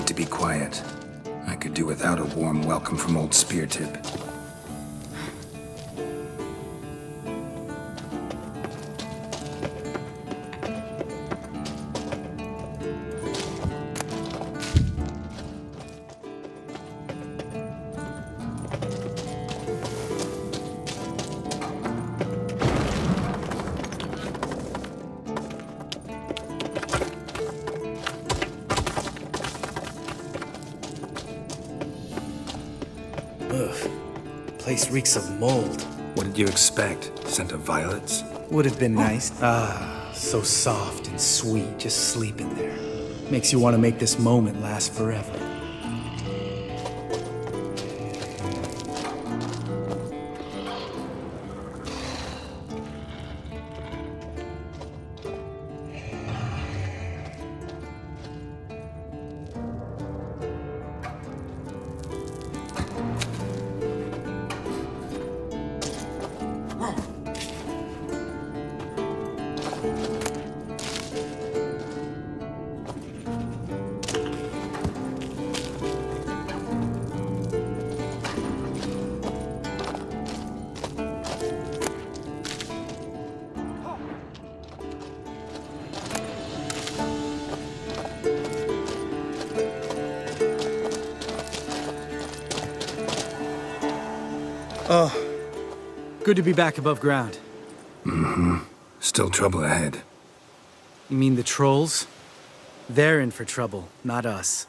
need to be quiet. I could do without a warm welcome from old Speartip. Ugh. Place reeks of mold. What did you expect? Scent of violets? Would have been nice. Ah, so soft and sweet, just sleeping there. Makes you want to make this moment last forever. Oh, good to be back above ground. Mm-hmm. Still trouble ahead. You mean the trolls? They're in for trouble, not us.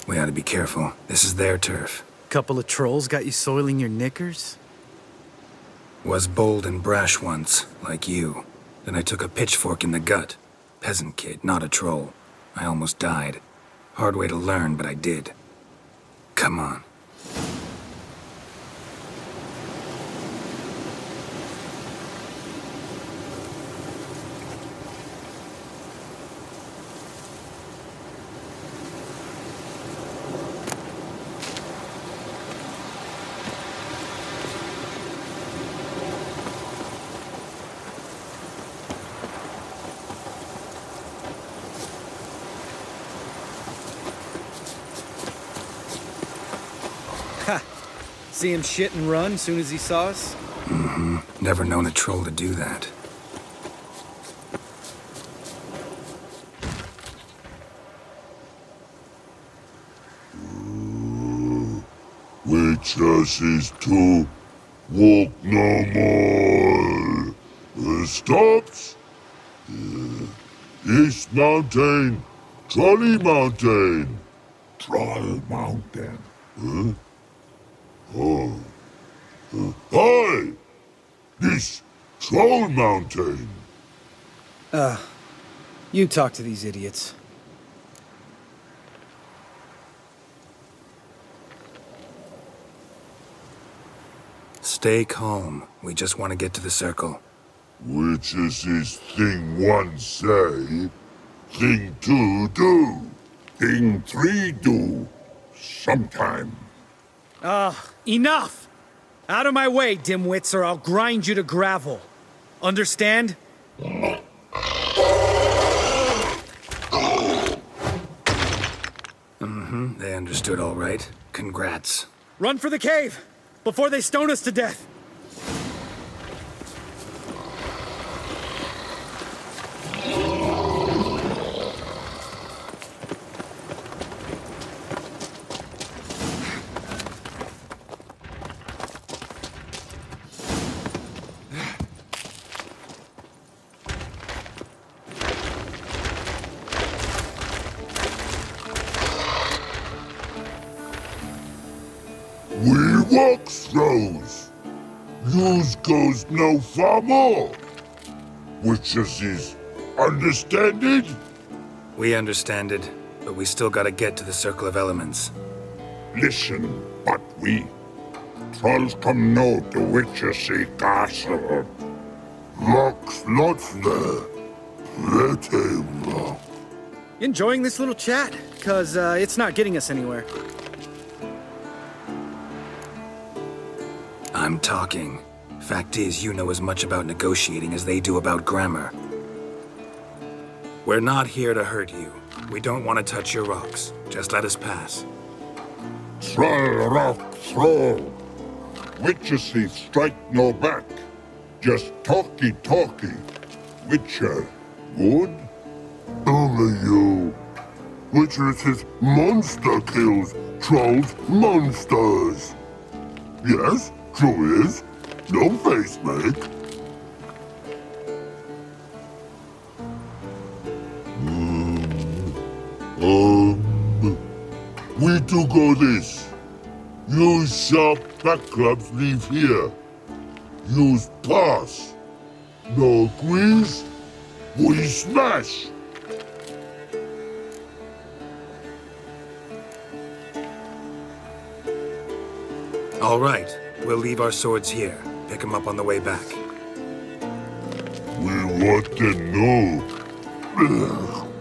We ought to be careful. This is their turf. Couple of trolls got you soiling your knickers? Was bold and brash once, like you. Then I took a pitchfork in the gut. Peasant kid, not a troll. I almost died. Hard way to learn, but I did. Come on. See him shit and run as soon as he saw us? Mm-hmm. Never known a troll to do that. Witches is to walk no more. Stops. East Mountain, Trolley Mountain. Troll Mountain. Huh? Oh. Hi! This Troll Mountain. You talk to these idiots. Stay calm. We just want to get to the circle. Which is this thing one say, thing two do, thing three do, sometime. Enough! Out of my way, dimwits, or I'll grind you to gravel. Understand? Mm-hmm. They understood all right. Congrats. Run for the cave! Before they stone us to death! We walk throws. Yous goes no far more. Which is understand it? We understand it, but we still gotta get to the Circle of Elements. Listen, but we trolls come know the witches castle. Locks not there. Let him rock. Enjoying this little chat? 'Cause it's not getting us anywhere. I'm talking. Fact is, you know as much about negotiating as they do about grammar. We're not here to hurt you. We don't want to touch your rocks. Just let us pass. Troll rock throw. Witches he strike no back. Just talky. Witcher, good? Only you. Witcher is monster kills. Trolls monsters. Yes, true is. No face make. We do go this. Use sharp back clubs leave here. Use pass. No agrees? We smash. All right. We'll leave our swords here. Pick them up on the way back. We want to know.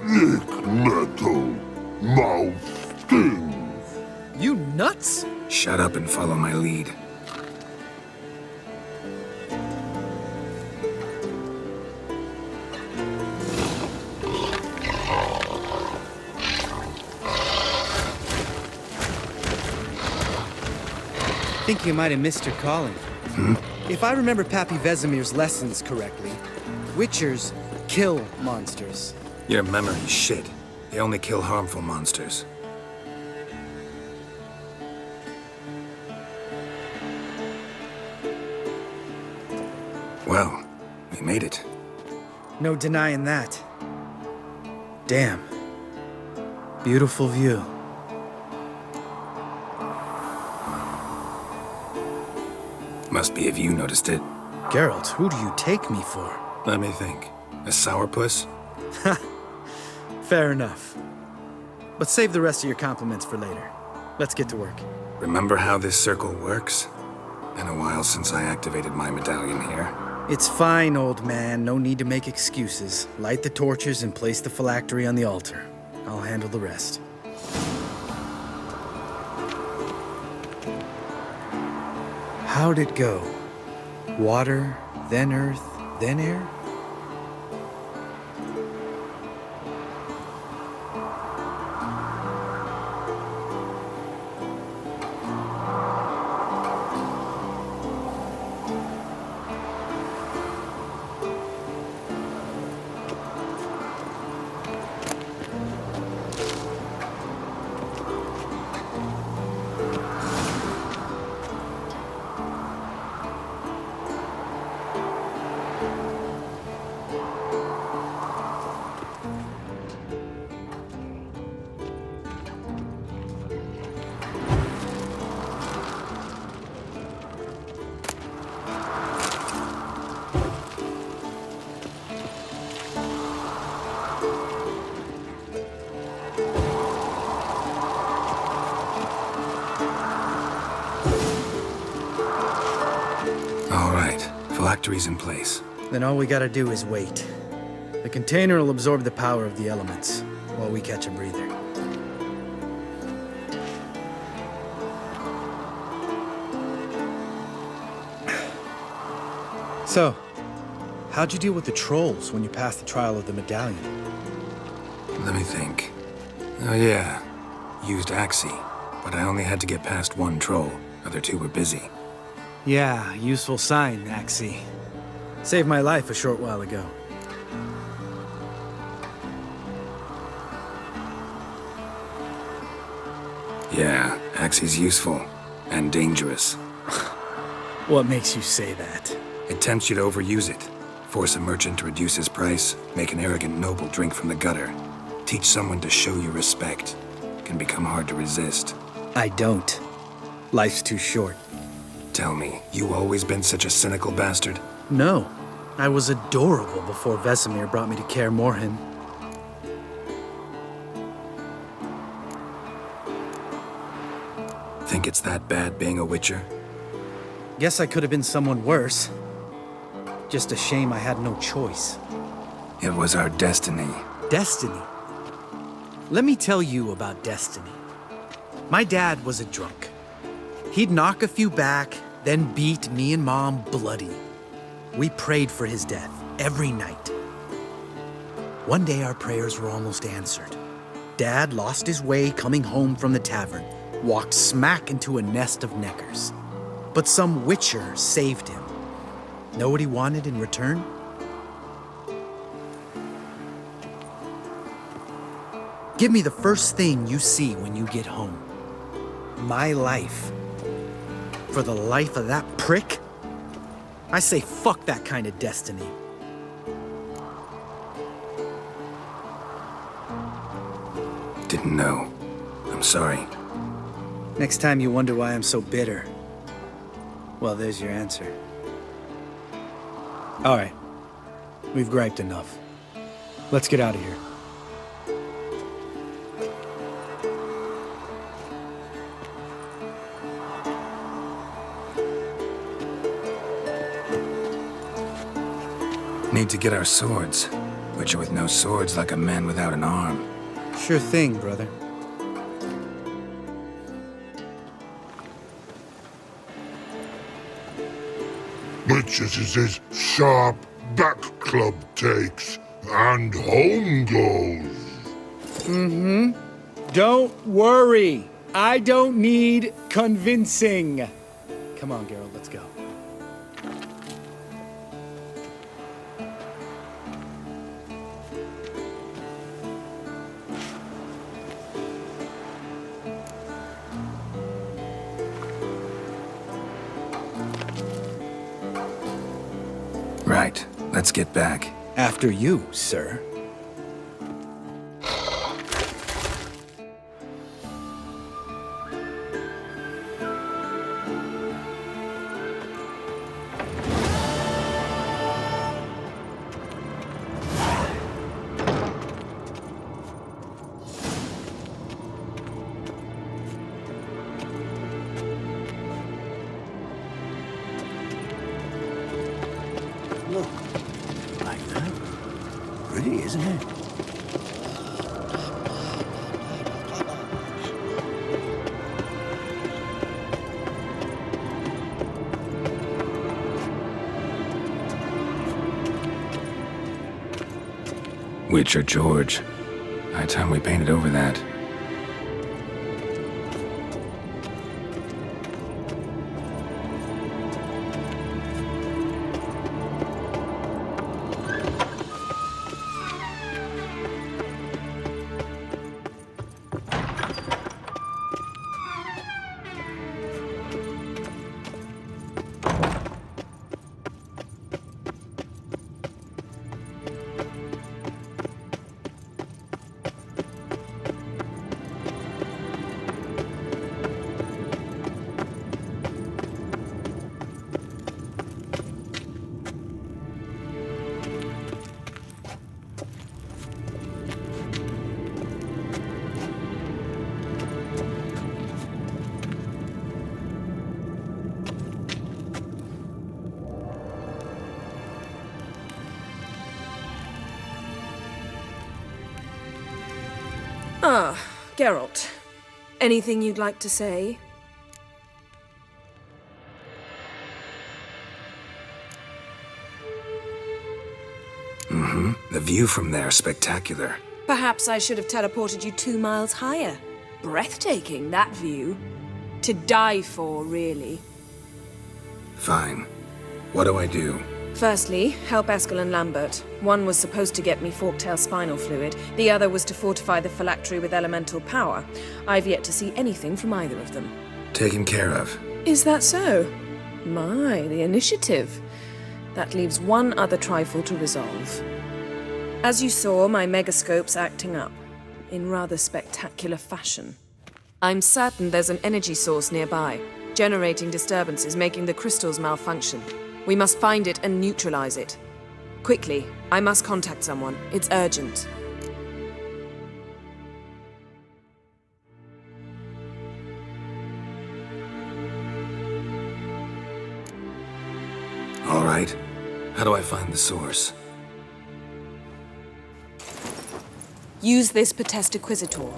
Lick metal. Mouth stings. You nuts? Shut up and follow my lead. I think you might have missed your calling. If I remember Pappy Vesemir's lessons correctly, Witchers kill monsters. Your memory's shit. They only kill harmful monsters. Well, we made it. No denying that. Damn. Beautiful view. Must be if you noticed it. Geralt, who do you take me for? Let me think. A sourpuss? Fair enough. But save the rest of your compliments for later. Let's get to work. Remember how this circle works? Been a while since I activated my medallion here. It's fine, old man. No need to make excuses. Light the torches and place the phylactery on the altar. I'll handle the rest. How'd it go? Water, then earth, then air? Phylactery's in place. Then all we gotta do is wait. The container will absorb the power of the elements, while we catch a breather. So, how'd you deal with the trolls when you passed the trial of the medallion? Let me think. Oh yeah, used Axie, but I only had to get past one troll. Other two were busy. Yeah, useful sign, Axie. Saved my life a short while ago. Yeah, Axie's useful. And dangerous. What makes you say that? It tempts you to overuse it. Force a merchant to reduce his price, make an arrogant noble drink from the gutter. Teach someone to show you respect. Can become hard to resist. I don't. Life's too short. Tell me, you always been such a cynical bastard? No. I was adorable before Vesemir brought me to Kaer Morhen. Think it's that bad being a Witcher? Guess I could have been someone worse. Just a shame I had no choice. It was our destiny. Destiny? Let me tell you about destiny. My dad was a drunk. He'd knock a few back, then beat me and Mom bloody. We prayed for his death every night. One day our prayers were almost answered. Dad lost his way coming home from the tavern, walked smack into a nest of neckers. But some witcher saved him. Know what he wanted in return? Give me the first thing you see when you get home. My life. For the life of that prick? I say fuck that kind of destiny. Didn't know. I'm sorry. Next time you wonder why I'm so bitter, well, there's your answer. All right. We've griped enough. Let's get out of here. Need to get our swords. Witcher with no swords like a man without an arm. Sure thing, brother. Witches is his sharp back club takes, and home goes. Don't worry. I don't need convincing. Come on, Geralt, let's go. Right. Let's get back. After you, sir. Look, like that. Pretty, isn't it? Witcher George. High time we painted over that. Ah, Geralt. Anything you'd like to say? The view from there, spectacular. Perhaps I should have teleported you 2 miles higher. Breathtaking, that view. To die for, really. Fine. What do I do? Firstly, help Eskel and Lambert. One was supposed to get me forktail spinal fluid. The other was to fortify the phylactery with elemental power. I've yet to see anything from either of them. Taken care of. Is that so? My, the initiative. That leaves one other trifle to resolve. As you saw, my megascope's acting up. In rather spectacular fashion. I'm certain there's an energy source nearby, generating disturbances, making the crystals malfunction. We must find it and neutralize it. Quickly, I must contact someone. It's urgent. All right. How do I find the source? Use this Potestaquizitor.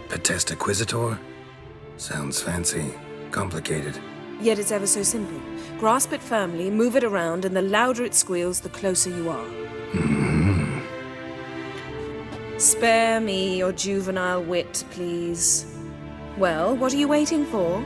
Potestaquizitor? Sounds fancy. Complicated. Yet it's ever so simple. Grasp it firmly, move it around, and the louder it squeals, the closer you are. Spare me your juvenile wit, please. Well, what are you waiting for?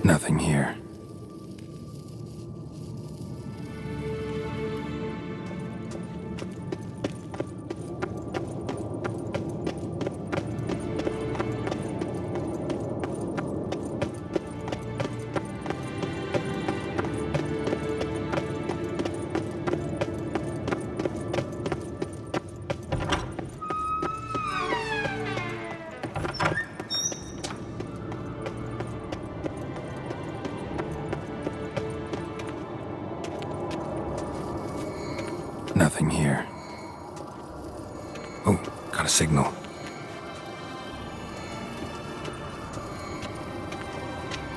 Nothing here. Nothing here. Oh, got a signal.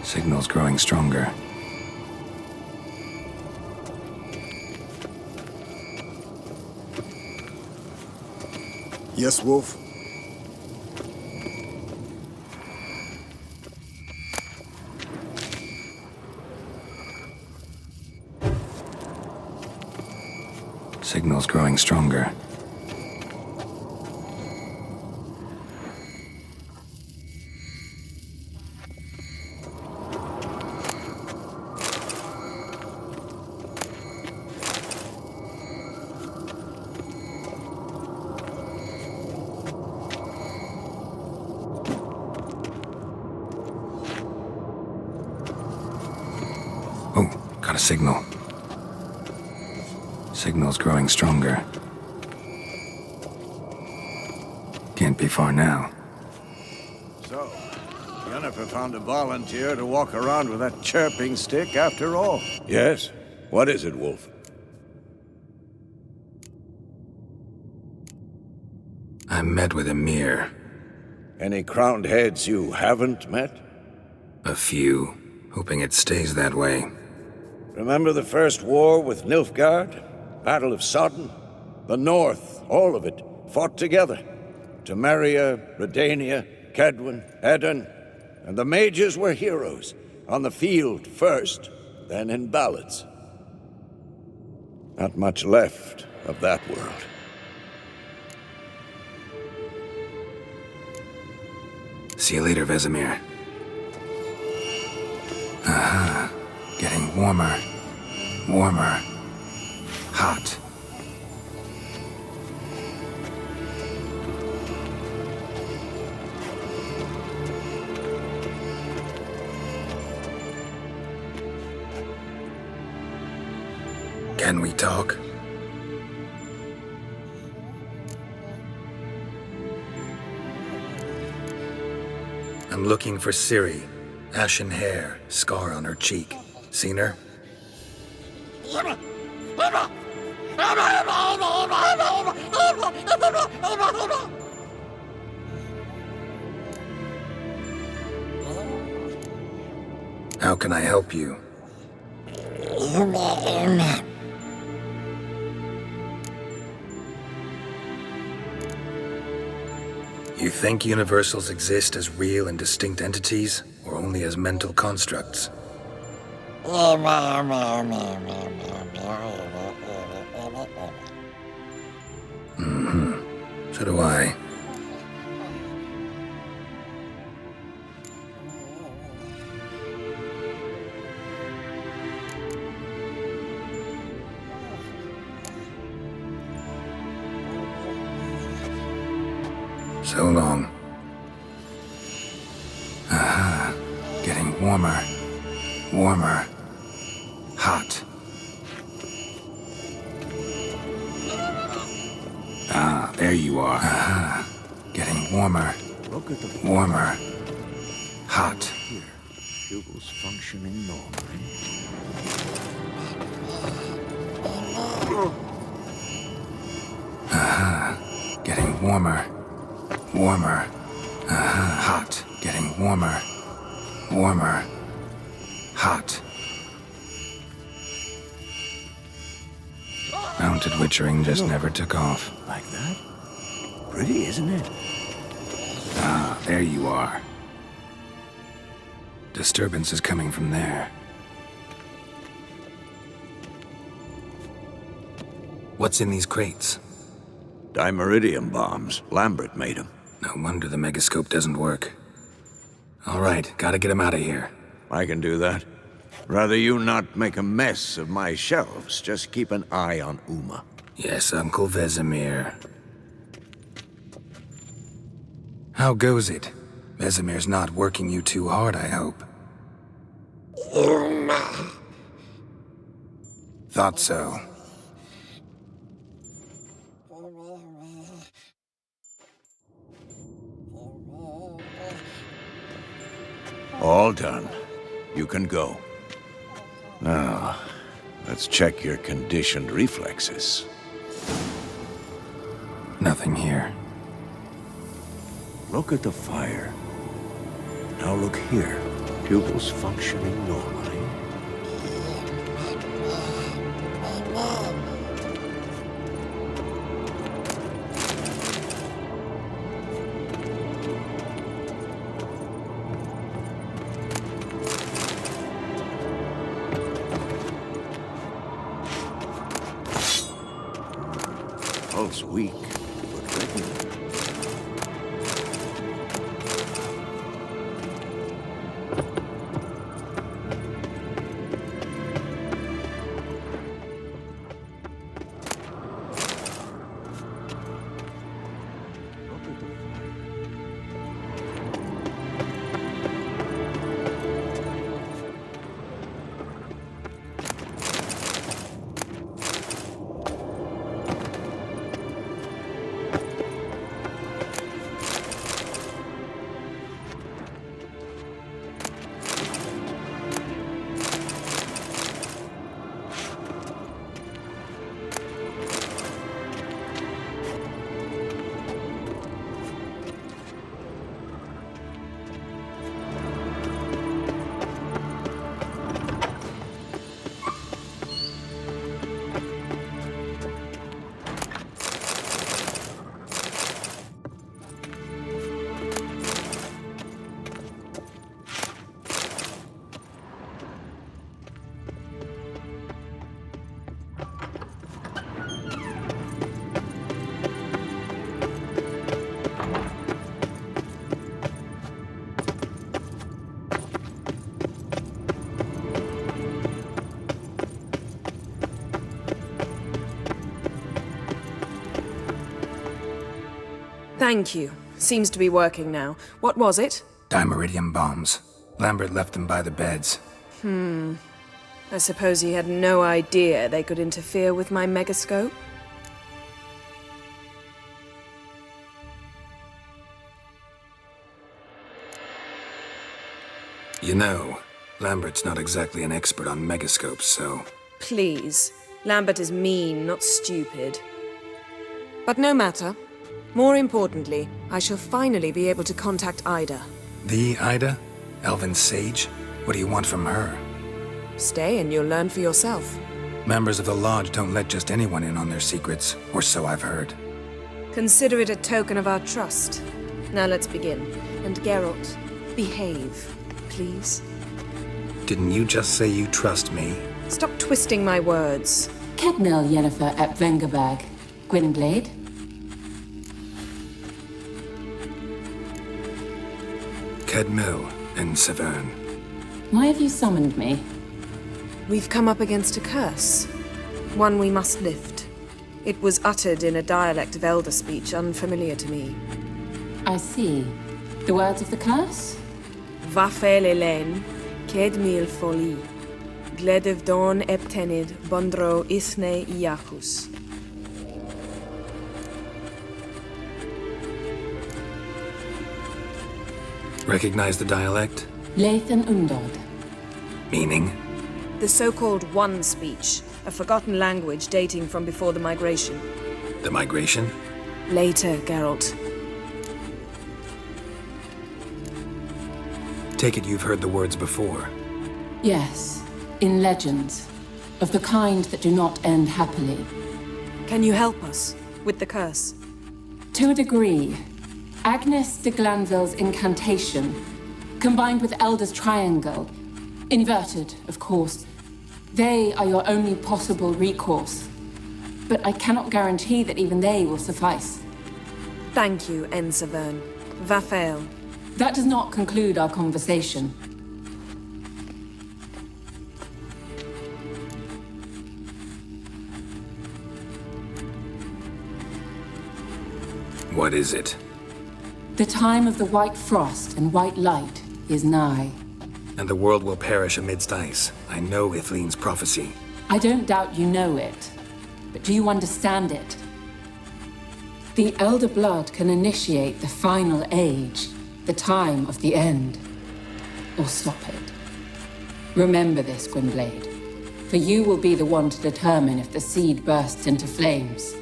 Signal's growing stronger. Yes, Wolf? Signal's growing stronger. Oh, got a signal. Signal's growing stronger. Can't be far now. So, Jennifer found a volunteer to walk around with that chirping stick after all. Yes? What is it, Wolf? I met with Emir. Any crowned heads you haven't met? A few. Hoping it stays that way. Remember the first war with Nilfgaard? Battle of Sodden? the North, all of it, fought together. Temeria, Redania, Kedwen, Eden, and the mages were heroes, on the field first, then in ballads. Not much left of that world. See you later, Vesemir. Aha. Getting warmer. Warmer. Hot. Can we talk? I'm looking for Ciri. Ashen hair, scar on her cheek. Seen her? How can I help you? You think universals exist as real and distinct entities, or only as mental constructs? So do I. So long. Aha. Getting warmer. Warmer. Hot. Ah, there you are. Aha. Getting warmer. Look at the Warmer. Hot. here. Pupils functioning normally. Aha. Getting warmer. Warmer. Aha. Hot. Getting warmer. Warmer. Hot. Mounted witchering just never took off. Like that? Pretty, isn't it? Ah, there you are. Disturbance is coming from there. What's in these crates? Dimeridium bombs. Lambert made them. No wonder the megascope doesn't work. All right, gotta get him out of here. I can do that. Rather you not make a mess of my shelves. Just keep an eye on Uma. Yes, Uncle Vesemir. How goes it? Vesemir's not working you too hard, I hope. Thought so. All done. You can go. Now, let's check your conditioned reflexes. Nothing here. Look at the fire. Now look here. Pupils functioning normally. Pulse weak, but regular. Thank you. Seems to be working now. What was it? Dimeridium bombs. Lambert left them by the beds. I suppose he had no idea they could interfere with my megascope? You know, Lambert's not exactly an expert on megascopes, so... Please. Lambert is mean, not stupid. But no matter. More importantly, I shall finally be able to contact Ida. The Ida? Elven's sage? What do you want from her? Stay and you'll learn for yourself. Members of the Lodge don't let just anyone in on their secrets, or so I've heard. Consider it a token of our trust. Now let's begin. And Geralt, behave, please. Didn't you just say you trust me? Stop twisting my words. Kednel Yennefer ep Vengerberg. Gwynblade. Kedmil and Severn. Why have you summoned me? We've come up against a curse. One we must lift. It was uttered in a dialect of Elder speech unfamiliar to me. I see. The words of the curse? Vafel Elen, Kedmil Foli, Gledev Don Eptenid, Bondro Isne Iacus. Recognize the dialect? Lathan Undod. Meaning? The so-called One speech, a forgotten language dating from before the migration. The migration? Later, Geralt. Take it you've heard the words before. Yes, in legends. Of the kind that do not end happily. Can you help us with the curse? To a degree. Agnes de Glanville's incantation, combined with Elder's triangle, inverted, of course. They are your only possible recourse. But I cannot guarantee that even they will suffice. Thank you, Severn. Vafel. That does not conclude our conversation. What is it? The time of the white frost and white light is nigh. And the world will perish amidst ice. I know Ithleen's prophecy. I don't doubt you know it, but do you understand it? The Elder Blood can initiate the final age, the time of the end, or stop it. Remember this, Gwynblade, for you will be the one to determine if the seed bursts into flames.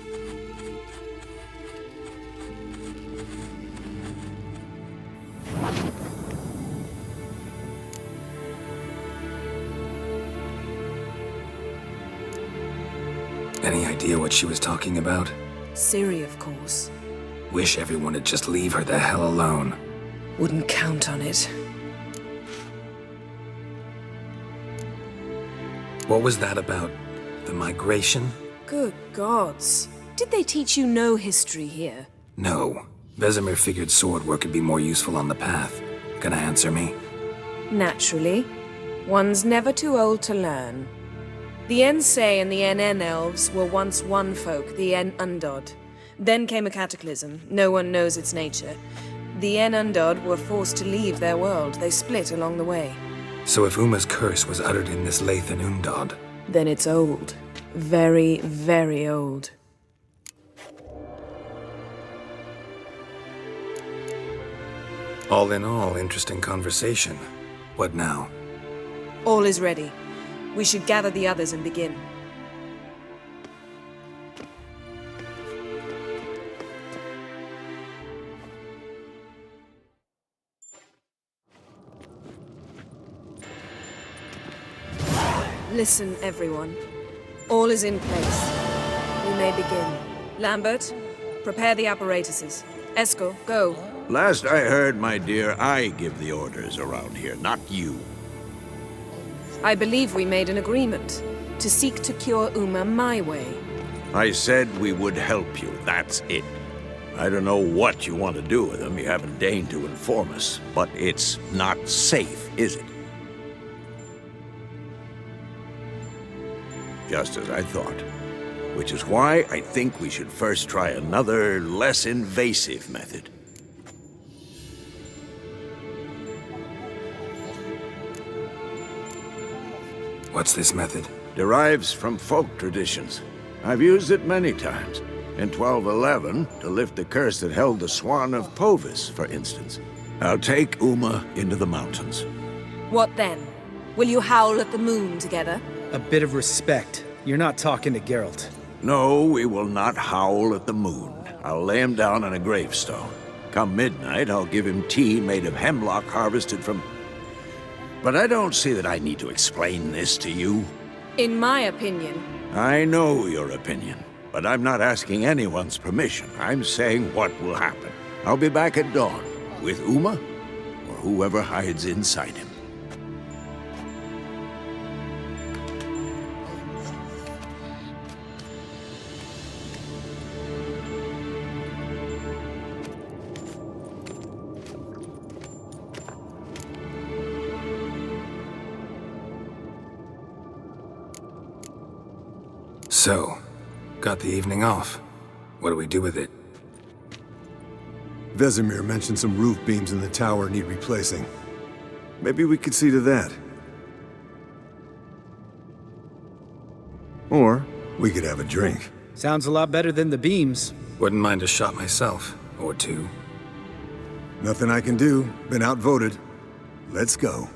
Any idea what she was talking about? Ciri, of course. Wish everyone would just leave her the hell alone. Wouldn't count on it. What was that about? The migration? Good gods. Did they teach you no history here? No. Vesemir figured sword work could be more useful on the path. Gonna answer me? Naturally. One's never too old to learn. The Ensei and the NN elves were once one folk, the En Undod. Then came a cataclysm. No one knows its nature. The En Undod were forced to leave their world. They split along the way. So if Uma's curse was uttered in this Lathan Undod, Then it's old. Very, very old. all in all, interesting conversation. What now? All is ready. We should gather the others and begin. Listen, everyone. All is in place. We may begin. Lambert, prepare the apparatuses. Esco, go. Last I heard, my dear, I give the orders around here, not you. I believe we made an agreement to seek to cure Uma my way. I said we would help you, that's it. I don't know what you want to do with them, you haven't deigned to inform us, but it's not safe, is it? Just as I thought. which is why I think we should first try another, less invasive method. What's this method? Derives from folk traditions. I've used it many times. In 1211, to lift the curse that held the Swan of Povis, for instance. I'll take Uma into the mountains. What then? Will you howl at the moon together? A bit of respect. You're not talking to Geralt. No, we will not howl at the moon. I'll lay him down on a gravestone. Come midnight, I'll give him tea made of hemlock harvested from... But I don't see that I need to explain this to you. In my opinion. I know your opinion, but I'm not asking anyone's permission. I'm saying what will happen. I'll be back at dawn, with Uma, or whoever hides inside him. So, got the evening off. What do we do with it? Vesemir mentioned some roof beams in the tower need replacing. Maybe we could see to that. Or we could have a drink. Sounds a lot better than the beams. Wouldn't mind a shot myself, or two. Nothing I can do. Been outvoted. Let's go.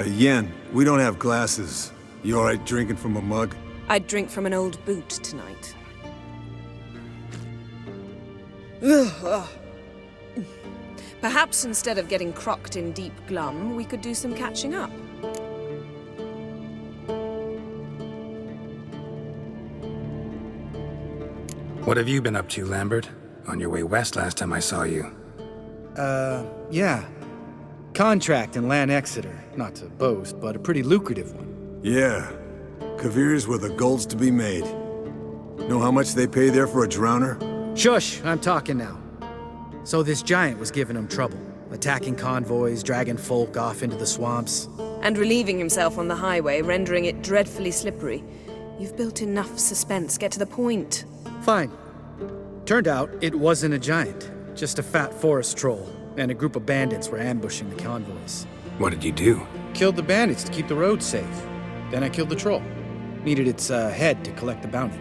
Yen, we don't have glasses. You alright drinking from a mug? I'd drink from an old boot tonight. Perhaps instead of getting crocked in deep glum, we could do some catching up. What have you been up to, Lambert? On your way west last time I saw you. Yeah. Contract in Lan Exeter. Not to boast, but a pretty lucrative one. Yeah. Kavir's where the gold's to be made. Know how much they pay there for a drowner? Shush, I'm talking now. So this giant was giving him trouble. Attacking convoys, dragging folk off into the swamps. And relieving himself on the highway, rendering it dreadfully slippery. You've built enough suspense. Get to the point. Fine. Turned out it wasn't a giant. Just a fat forest troll. And a group of bandits were ambushing the convoys. What did you do? Killed the bandits to keep the roads safe. Then I killed the troll. Needed its head to collect the bounty.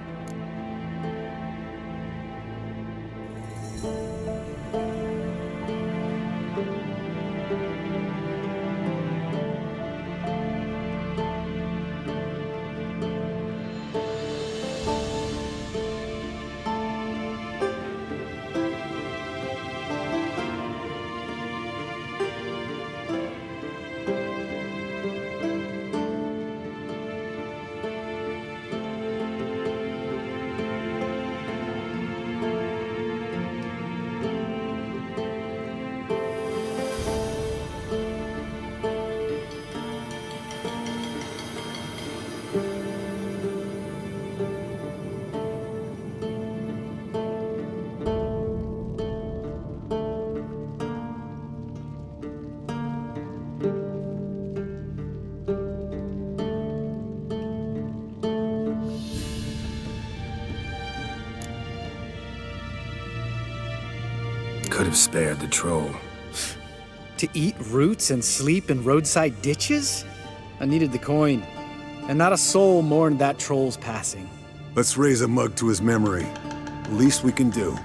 Could have spared the troll. To eat roots and sleep in roadside ditches? I needed the coin. And not a soul mourned that troll's passing. Let's raise a mug to his memory. Least we can do.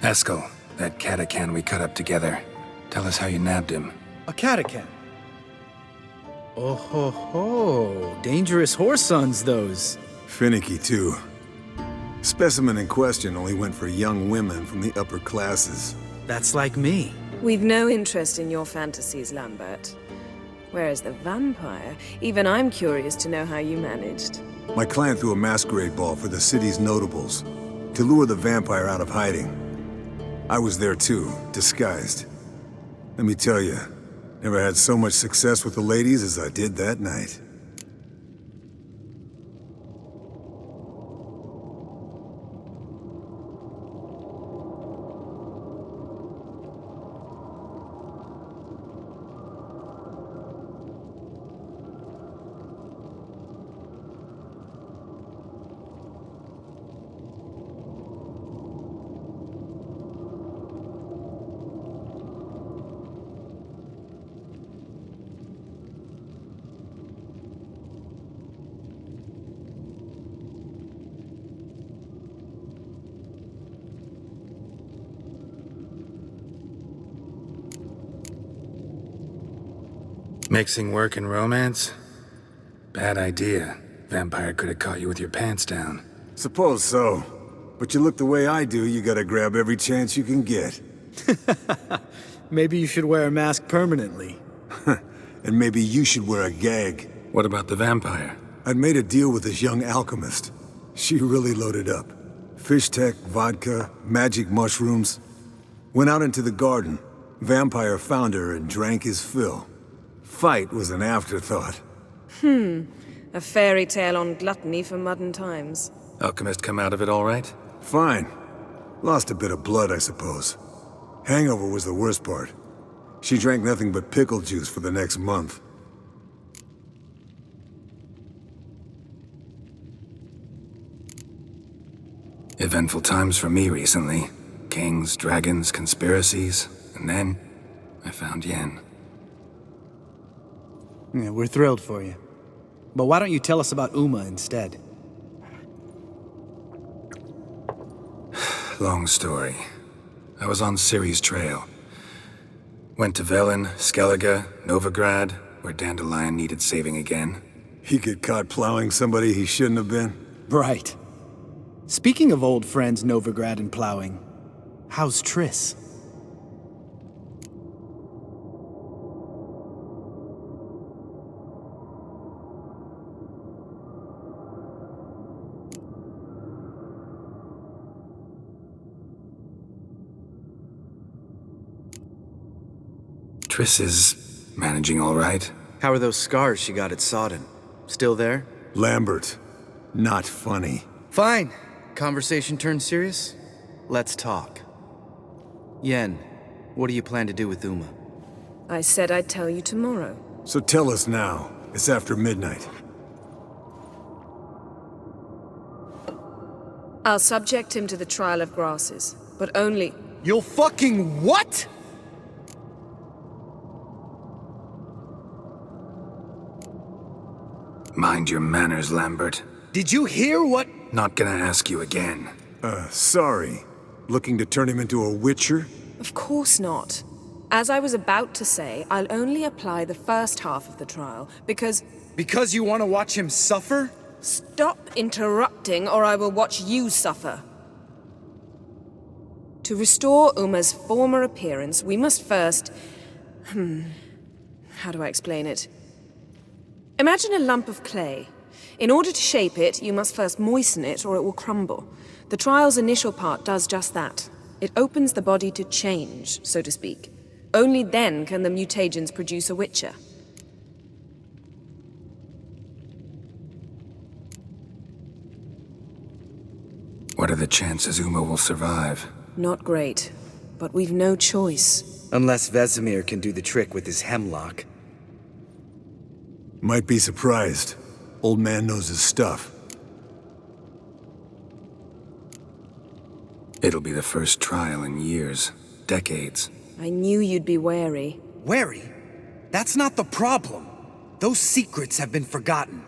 Eskel, that catacan we cut up together. Tell us how you nabbed him. A catacan. Oh ho ho. Dangerous horse sons, those. Finicky, too. Specimen in question only went for young women from the upper classes. That's like me. We've no interest in your fantasies, Lambert. Whereas the vampire, even I'm curious to know how you managed. My client threw a masquerade ball for the city's notables to lure the vampire out of hiding. I was there too, disguised. Let me tell you, Never had so much success with the ladies as I did that night. Mixing work and romance? Bad idea. Vampire could have caught you with your pants down. Suppose so. But you look the way I do, you gotta grab every chance you can get. Maybe you should wear a mask permanently. And maybe you should wear a gag. What about the vampire? I'd made a deal with this young alchemist. She really loaded up. Fish tech, vodka, magic mushrooms. Went out into the garden. Vampire found her and drank his fill. Fight was an afterthought. A fairy tale on gluttony for modern times. Alchemist come out of it all right? Fine. Lost a bit of blood, I suppose. Hangover was the worst part. She drank nothing but pickle juice for the next month. Eventful times for me recently. Kings, dragons, conspiracies. And then, I found Yen. Yeah, we're thrilled for you. But why don't you tell us about Uma instead? Long story. I was on Ciri's trail. Went to Velen, Skellige, Novigrad, where Dandelion needed saving again. He get caught plowing somebody he shouldn't have been. Right. Speaking of old friends Novigrad and plowing, how's Triss? Triss is managing all right. How are those scars she got at Sodden? Still there? Lambert. Not funny. Fine. Conversation turned serious? Let's talk. Yen, what do you plan to do with Uma? I said I'd tell you tomorrow. So tell us now. It's after midnight. I'll subject him to the trial of grasses, but only... You'll fucking what? Mind your manners, Lambert. Did you hear what? Not gonna ask you again. Sorry. Looking to turn him into a witcher? Of course not. As I was about to say, I'll only apply the first half of the trial, because... Because you want to watch him suffer? Stop interrupting, or I will watch you suffer. To restore Uma's former appearance, we must first... How do I explain it? Imagine a lump of clay. In order to shape it, you must first moisten it, or it will crumble. The trial's initial part does just that. It opens the body to change, so to speak. Only then can the mutagens produce a witcher. What are the chances Uma will survive? Not great, but we've no choice. Unless Vesemir can do the trick with his hemlock. Might be surprised. Old man knows his stuff. It'll be the first trial in years. Decades. I knew you'd be wary. Wary? That's not the problem. Those secrets have been forgotten.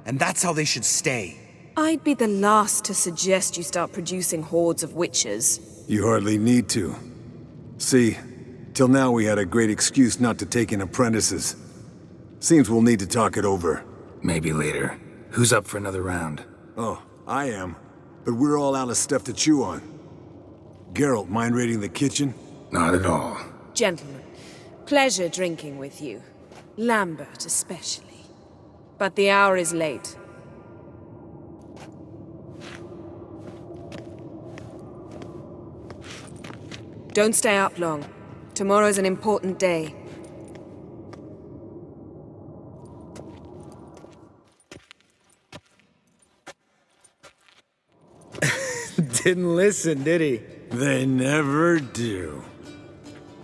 And that's how they should stay. I'd be the last to suggest you start producing hordes of witches. You hardly need to. See, till now we had a great excuse not to take in apprentices. Seems we'll need to talk it over. Maybe later. Who's up for another round? Oh, I am. But we're all out of stuff to chew on. Geralt, mind raiding the kitchen? Not at all. Gentlemen, pleasure drinking with you. Lambert especially. But the hour is late. Don't stay up long. Tomorrow's an important day. Didn't listen, did he? They never do.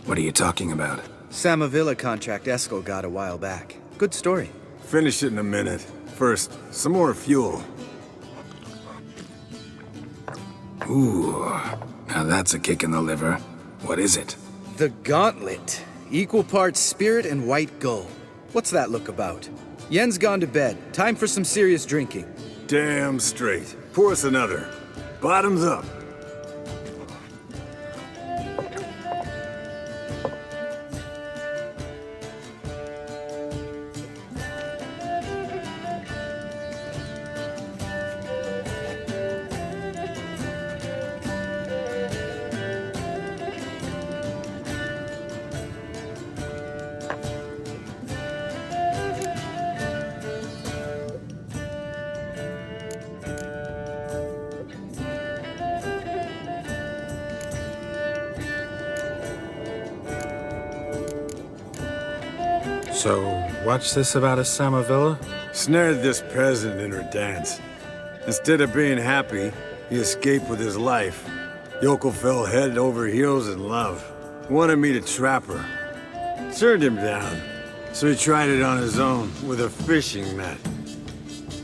What are you talking about? Samavilla contract Eskel got a while back. Good story. Finish it in a minute. First, some more fuel. Ooh, now that's a kick in the liver. What is it? The Gauntlet. Equal parts spirit and white gull. What's that look about? Yen's gone to bed. Time for some serious drinking. Damn straight. Pour us another. Bottoms up. So, what's this about a Samavilla? Snared this peasant in her dance. Instead of being happy, he escaped with his life. Yokel fell head over heels in love. Wanted me to trap her. Turned him down. So he tried it on his own with a fishing net.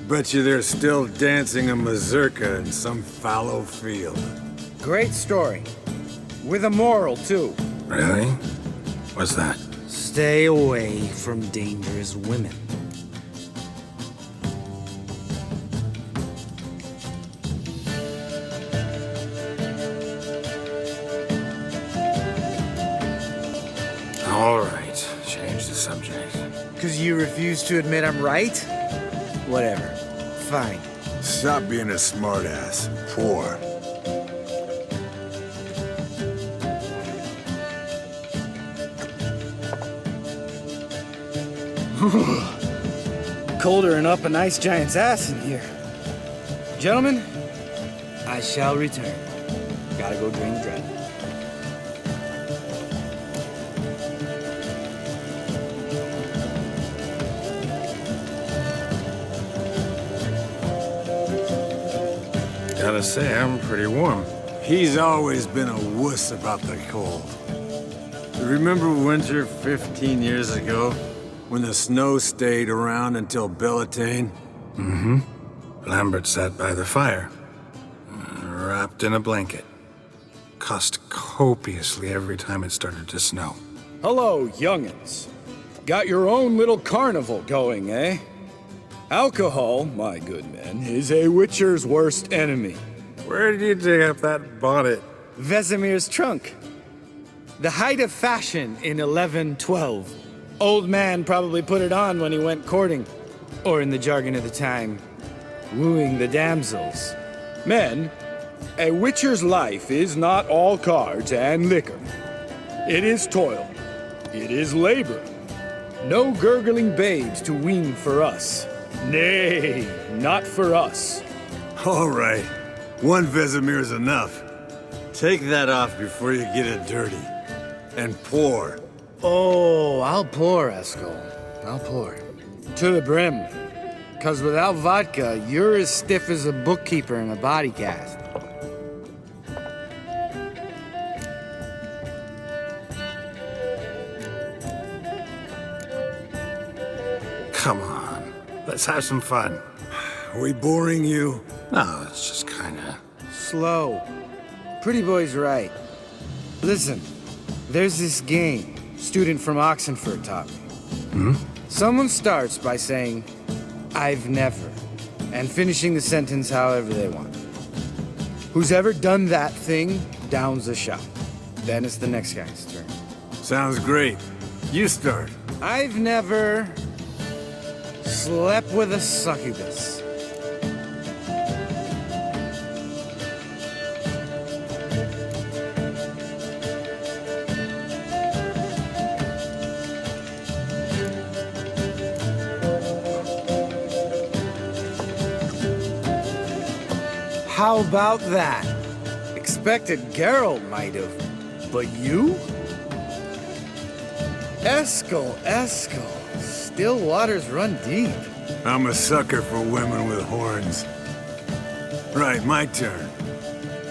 Bet you they're still dancing a mazurka in some fallow field. Great story. With a moral, too. Really? What's that? Stay away from dangerous women. All right, change the subject. Because you refuse to admit I'm right? Whatever. Fine. Stop being a smartass. Poor. Colder and up a nice giant's ass in here. Gentlemen, I shall return. Gotta go drain dread. Gotta say, I'm pretty warm. He's always been a wuss about the cold. Remember winter 15 years ago? When the snow stayed around until Bellatane? Mm-hmm. Lambert sat by the fire, wrapped in a blanket. Cussed copiously every time it started to snow. Hello, young'uns. Got your own little carnival going, eh? Alcohol, my good men, is a witcher's worst enemy. Where did you dig up that bonnet? Vesemir's trunk. The height of fashion in 1112. Old man probably put it on when he went courting. Or in the jargon of the time, wooing the damsels. Men, a witcher's life is not all cards and liquor. It is toil. It is labor. No gurgling babes to wean for us. Nay, not for us. All right. One Vesemir's enough. Take that off before you get it dirty. And pour. Oh, I'll pour, Eskel. I'll pour. To the brim. 'Cause without vodka, you're as stiff as a bookkeeper in a body cast. Come on, let's have some fun. Are we boring you? No, it's just kinda... Slow. Pretty boy's right. Listen, there's this game student from Oxenford taught me. Someone starts by saying, I've never, and finishing the sentence however they want. Who's ever done that thing downs a shot. Then it's the next guy's turn. Sounds great. You start. I've never slept with a succubus. How about that? Expected Geralt might have, but you? Eskel. Still waters run deep. I'm a sucker for women with horns. Right, my turn.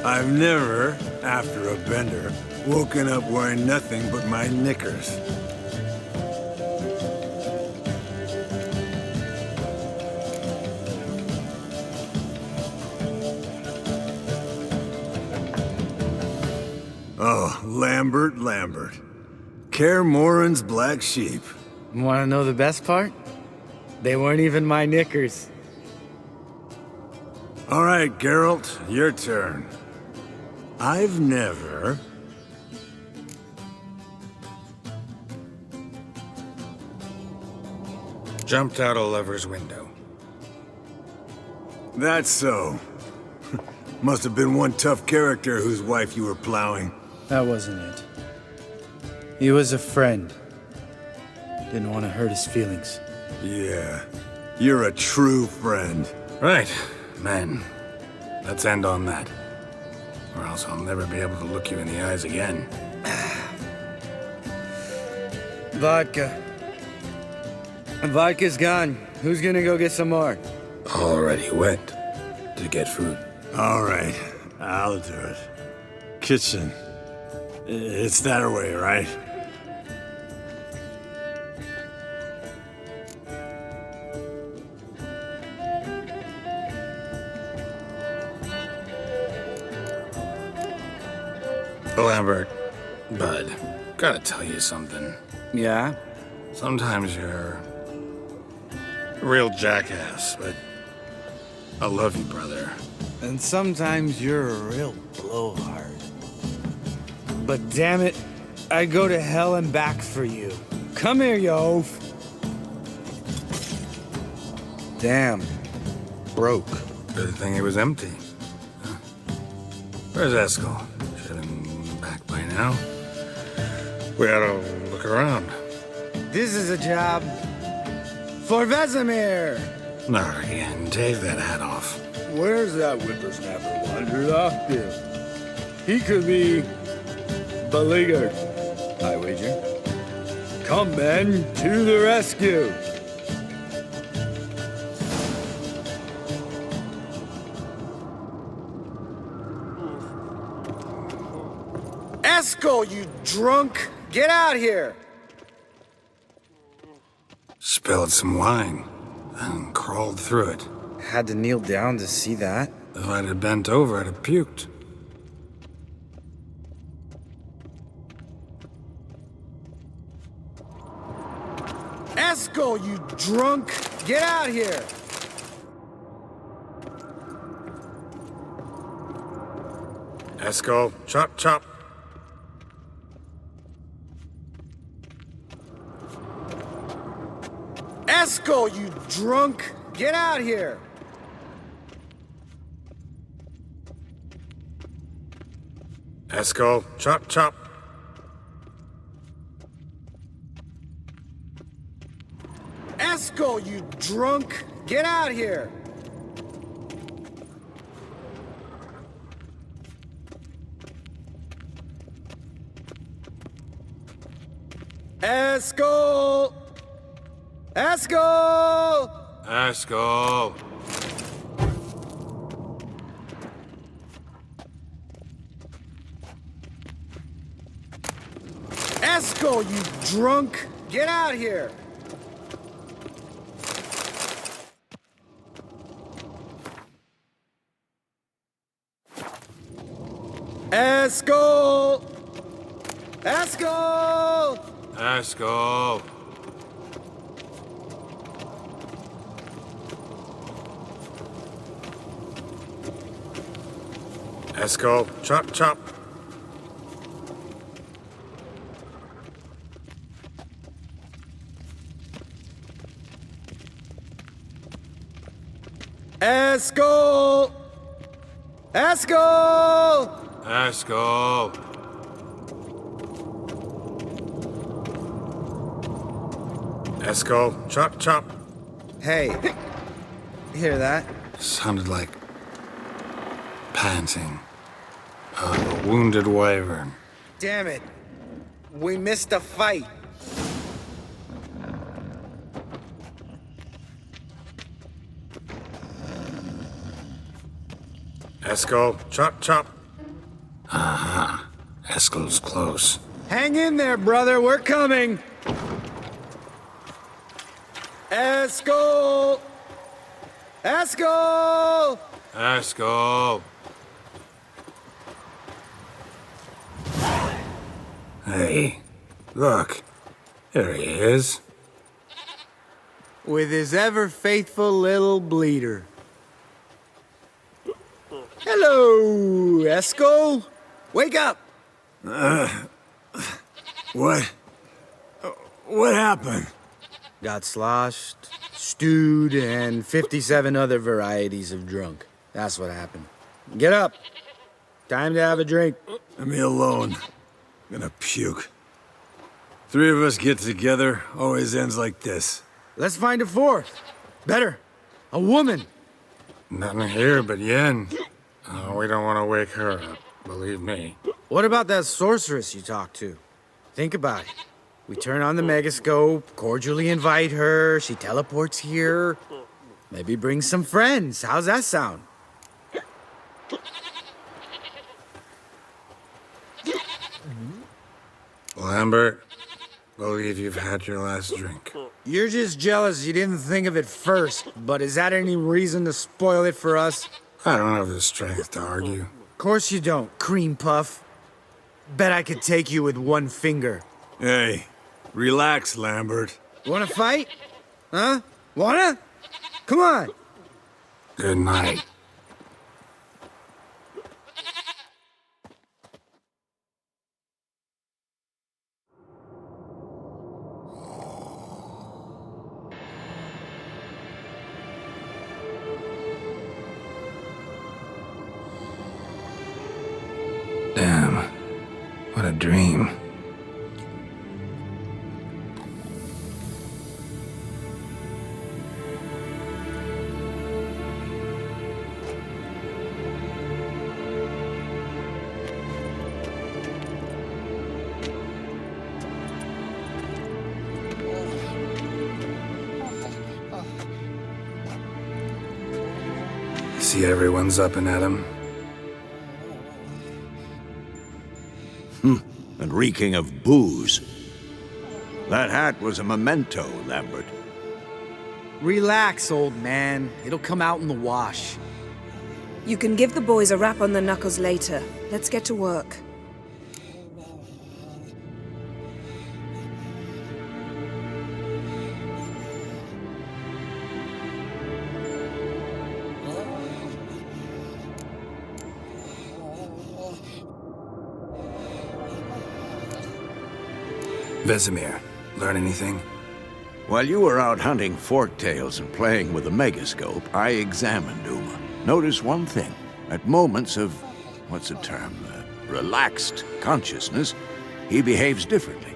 I've never, after a bender, woken up wearing nothing but my knickers. Oh, Lambert, Lambert. Kaer Morhen's black sheep. Want to know the best part? They weren't even my knickers. All right, Geralt, your turn. I've never... Jumped out a lover's window. That's so. Must have been one tough character whose wife you were plowing. That wasn't it. He was a friend. Didn't want to hurt his feelings. Yeah, you're a true friend. Right, men. Let's end on that. Or else I'll never be able to look you in the eyes again. Vodka. Vodka's gone. Who's gonna go get some more? Already went to get food. All right, I'll do it. Kitchen. It's that way, right? Lambert, bud, gotta tell you something. Yeah? Sometimes you're a real jackass, but I love you, brother. And sometimes you're a real blowhard. But damn it, I'd go to hell and back for you. Come here, you oaf. Damn. Broke. Good thing it was empty. Huh? Where's Eskel? Should have been back by now. We ought to look around. This is a job for Vesemir. Not again. Take that hat off. Where's that whippersnapper wandered off to? He could be beleaguered, I wager. Come, men, to the rescue! Eskel, you drunk! Get out here! Spilled some wine and crawled through it. Had to kneel down to see that. If I'd have bent over, I'd have puked. Eskel, you drunk! Get out here! Eskel, chop, chop. Eskel, you drunk! Get out here! Eskel, chop, chop. Eskel, you drunk! Get out here! Eskel! Eskel! Eskel. Eskel, you drunk! Get out here! Eskel! Eskel! Eskel. Eskel, chop, chop. Eskel! Eskel! Eskel. Eskel, chop, chop. Hey, hear that? Sounded like panting. A wounded wyvern. Damn it. We missed a fight. Eskel, chop, chop. Eskel's close. Hang in there, brother. We're coming. Eskel! Eskel! Eskel! Hey, look. There he is. With his ever-faithful little bleeder. Hello, Eskel. Wake up! What? What happened? Got sloshed, stewed, and 57 other varieties of drunk. That's what happened. Get up. Time to have a drink. Leave me alone. I'm gonna puke. Three of us get together, always ends like this. Let's find a fourth. Better. A woman. Nothing here but Yen. We don't want to wake her up, believe me. What about that sorceress you talked to? Think about it. We turn on the megascope, cordially invite her, she teleports here. Maybe bring some friends. How's that sound? Lambert, believe you've had your last drink. You're just jealous you didn't think of it first, but is that any reason to spoil it for us? I don't have the strength to argue. Of course you don't, cream puff. Bet I could take you with one finger. Hey, relax, Lambert. Wanna fight? Huh? Wanna? Come on. Good night. Damn. What a dream. See everyone's up and at 'em. And reeking of booze. That hat was a memento, Lambert. Relax, old man. It'll come out in the wash. You can give the boys a rap on the knuckles later. Let's get to work. Vesemir, learn anything? While you were out hunting forktails and playing with the megascope, I examined Uma. Notice one thing. At moments of, what's the term, relaxed consciousness, he behaves differently.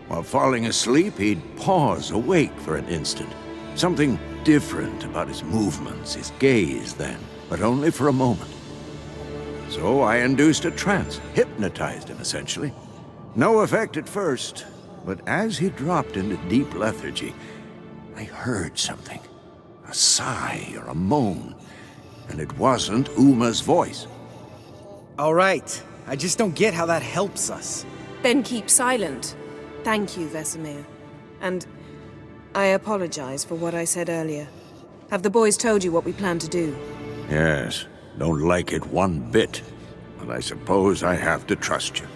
While falling asleep, he'd pause awake for an instant. Something different about his movements, his gaze then, but only for a moment. So I induced a trance, hypnotized him essentially. No effect at first, but as he dropped into deep lethargy, I heard something. A sigh or a moan, and it wasn't Uma's voice. All right. I just don't get how that helps us. Then keep silent. Thank you, Vesemir. And I apologize for what I said earlier. Have the boys told you what we plan to do? Yes, don't like it one bit, but I suppose I have to trust you.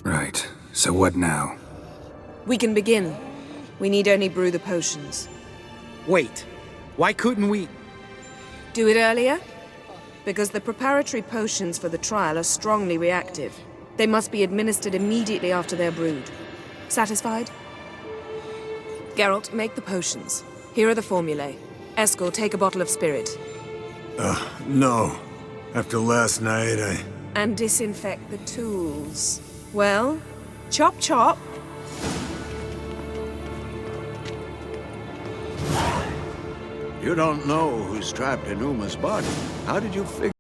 Right. So what now? We can begin. We need only brew the potions. Wait. Why couldn't we... Do it earlier? Because the preparatory potions for the trial are strongly reactive. They must be administered immediately after they're brewed. Satisfied? Geralt, make the potions. Here are the formulae. Eskel, take a bottle of spirit. No. After last night, And disinfect the tools. Well, chop chop. You don't know who's trapped in Uma's body. How did you figure